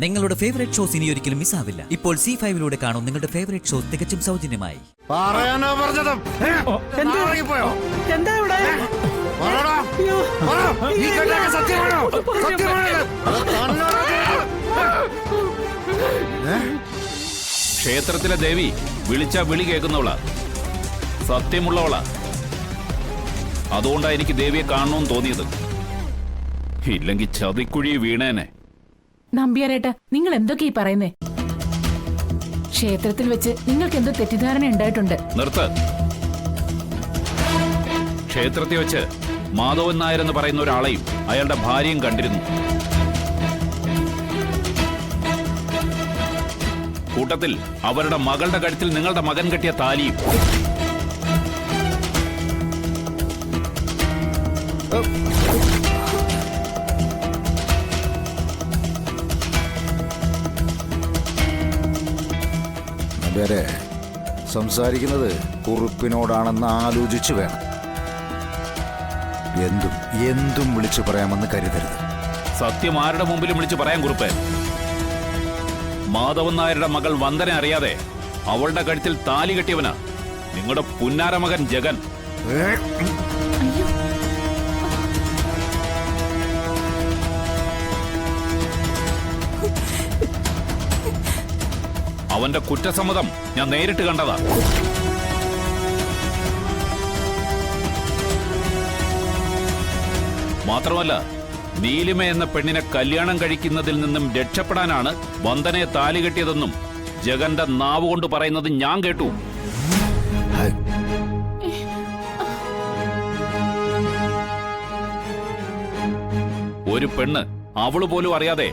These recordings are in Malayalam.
നിങ്ങളുടെ ഫേവറേറ്റ് ഷോസ് ഇനി ഒരിക്കലും മിസ്സാവില്ല. ഇപ്പോൾ C5 കാണും നിങ്ങളുടെ ഫേവറേറ്റ് ഷോസ് തികച്ചും സൗജന്യമായി. പറയാനോ പറഞ്ഞതും എന്താ ഇവിടെ? ക്ഷേത്രത്തിലെ ദേവി വിളിച്ച വിളി കേൾക്കുന്നവളാ, സത്യമുള്ളവളാ. അതുകൊണ്ടാ എനിക്ക് ദേവിയെ കാണണമെന്ന് തോന്നിയത്. ഇല്ലെങ്കിൽ ചതിക്കുഴി വീണേനെ. നമ്പ്യാരേട്ട, നിങ്ങൾ എന്തൊക്കെ ഈ പറയുന്നേ? ക്ഷേത്രത്തിൽ വെച്ച് നിങ്ങൾക്ക് എന്തോ തെറ്റിദ്ധാരണ ഉണ്ടായിട്ടുണ്ട്. നിർത്ത്. ക്ഷേത്രത്തിൽ വെച്ച് മാധവൻ നായർ എന്ന് പറയുന്ന ഒരാളെയും അയാളുടെ ഭാര്യയും കണ്ടിരുന്നു. കൂട്ടത്തിൽ അവരുടെ മകളുടെ കഴുത്തിൽ നിങ്ങളുടെ മകൻ കെട്ടിയ താലിയും. വേറെ സംസാരിക്കുന്നത് കുറുപ്പിനോടാണെന്ന് ആലോചിച്ചു വേണം. എന്തും വിളിച്ചു പറയാമെന്ന് കരുതരുത്. സത്യം ആരുടെ മുമ്പിലും വിളിച്ചു പറയാൻ കുറുപ്പേ. മാധവൻ നായരുടെ മകൾ വന്ദന അറിയാതെ അവളുടെ കഴുത്തിൽ താലി കെട്ടിയവനാ നിങ്ങളുടെ പുന്നാര മകൻ ജഗൻ. അവന്റെ കുറ്റസമ്മതം ഞാൻ നേരിട്ട് കണ്ടതാ. മാത്രമല്ല, നീലിമ എന്ന പെണ്ണിനെ കല്യാണം കഴിക്കുന്നതിൽ നിന്നും രക്ഷപ്പെടാനാണ് വന്ദനയെ താലി കെട്ടിയതെന്നും ജഗന്റെ നാവ് കൊണ്ട് പറയുന്നത് ഞാൻ കേട്ടു. ഒരു പെണ്ണ് അവള് പോലും അറിയാതെ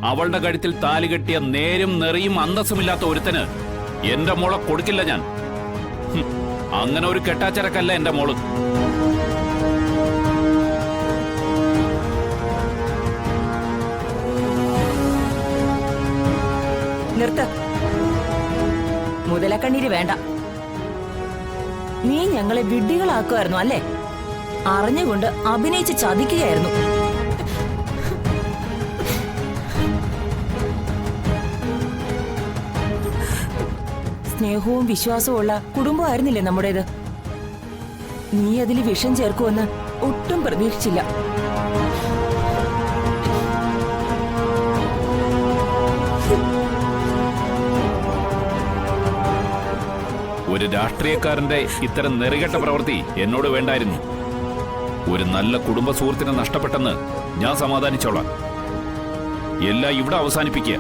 അവളുടെ കഴുത്തിൽ താലി കെട്ടിയ നേരും നെറിയും അന്തസ്സുമില്ലാത്ത ഒരുത്തന് എന്റെ മോളെ കൊടുക്കില്ല ഞാൻ. അങ്ങനെ ഒരു കെട്ടാച്ചരക്കല്ല എന്റെ മോള്. നിർത്ത. മുതലക്കണ്ണീര് വേണ്ട. നീ ഞങ്ങളെ വിഡ്ഢികളാക്കുമായിരുന്നു അല്ലേ? അറിഞ്ഞുകൊണ്ട് അഭിനയിച്ച് ചതിക്കുകയായിരുന്നു. സ്നേഹവും വിശ്വാസവും ഉള്ള കുടുംബമായിരുന്നില്ലേ നമ്മുടേത്? നീ അതിൽ വിഷം ചേർക്കുമെന്ന് ഒട്ടും പ്രതീക്ഷിച്ചില്ല. ഒരു രാഷ്ട്രീയക്കാരന്റെ ഇത്തരം നെറികെട്ട പ്രവൃത്തി എന്നോട് വേണ്ടായിരുന്നു. ഒരു നല്ല കുടുംബ സുഹൃത്തിനെ നഷ്ടപ്പെട്ടെന്ന് ഞാൻ സമാധാനിച്ചോളാം. എല്ലാം ഇവിടെ അവസാനിപ്പിക്കുക.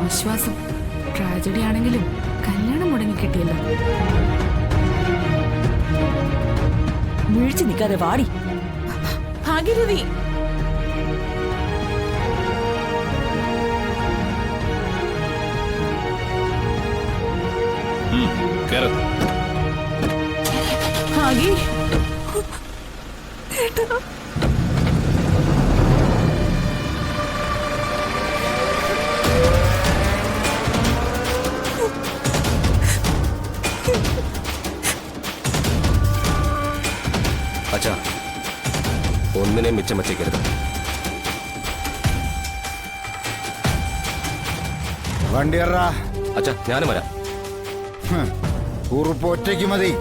ആശ്വാസം. ട്രാജഡി ആണെങ്കിലും കല്യാണം മുടങ്ങി കിട്ടിയല്ലോ. വീഴ്ച നിൽക്കാതെ വാടി. ഭാഗ്യരവി, കേറ്. ഭാഗ്യ, അച്ഛാ, ഒന്നിനെ മിച്ചം വച്ചേക്കരുത്. വണ്ടിയറാ. അച്ഛാ, ഞാനും വരാം. കുറുപ്പ് ഒറ്റയ്ക്ക് മതി.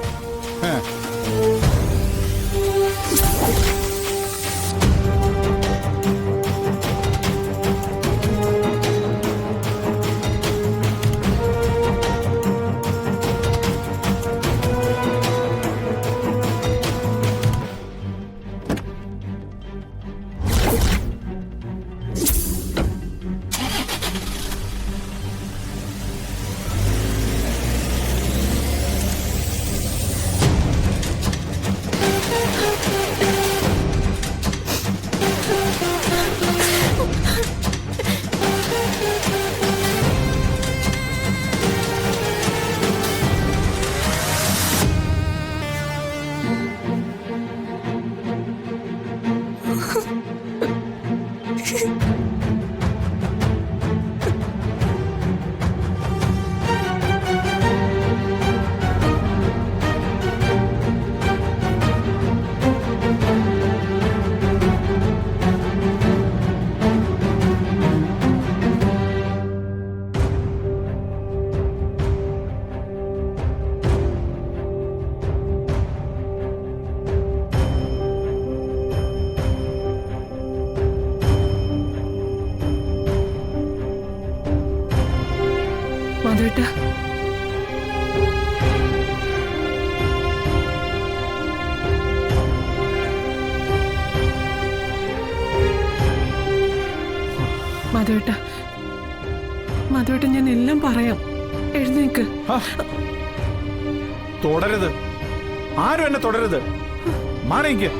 മാധവേട്ടാ. മാധവേട്ടാ, മാധവേട്ട, ഞാൻ എല്ലാം പറയാം. എഴുന്നേക്ക്. തുടരുത്, ആരും എന്നെ തുടരുത്. മാറിക്ക്.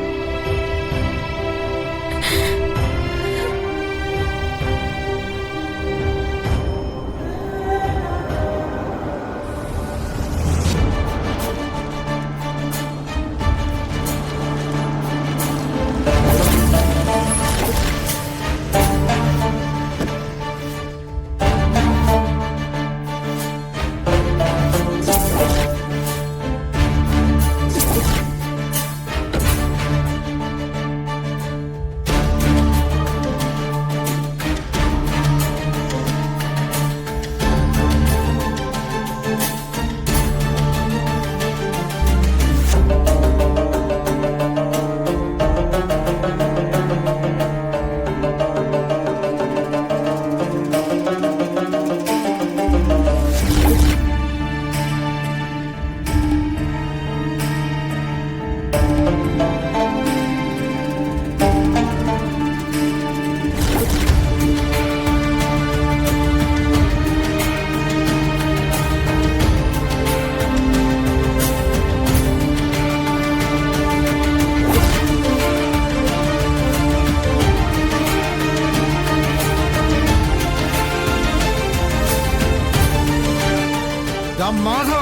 മാധവ,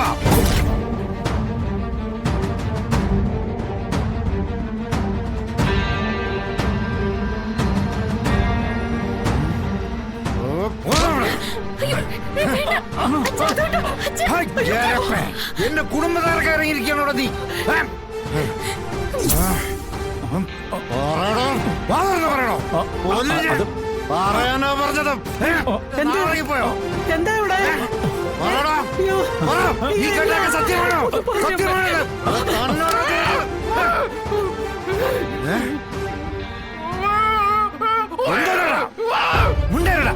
എന്റെ കുടുംബക്കാർക്ക് ഇറങ്ങിയിരിക്കണോടാ നീ. പറയണോ? പറയാനോ പറഞ്ഞത്? ഇറങ്ങിപ്പോയോ? എന്താ ഇവിടെ? ഈ കണ്ടൊക്കെ സത്യമാണോ? സത്യമാണത്? മുണ്ടേരടാ.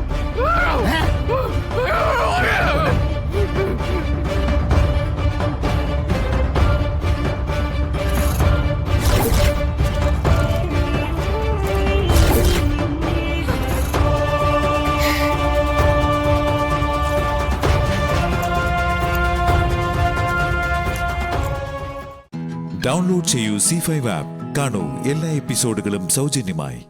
ഡൗൺലോഡ് ചെയ്യൂ C5 ആപ്പ്. കാണൂ എല്ലാ എപ്പിസോഡുകളും സൗജന്യമായി.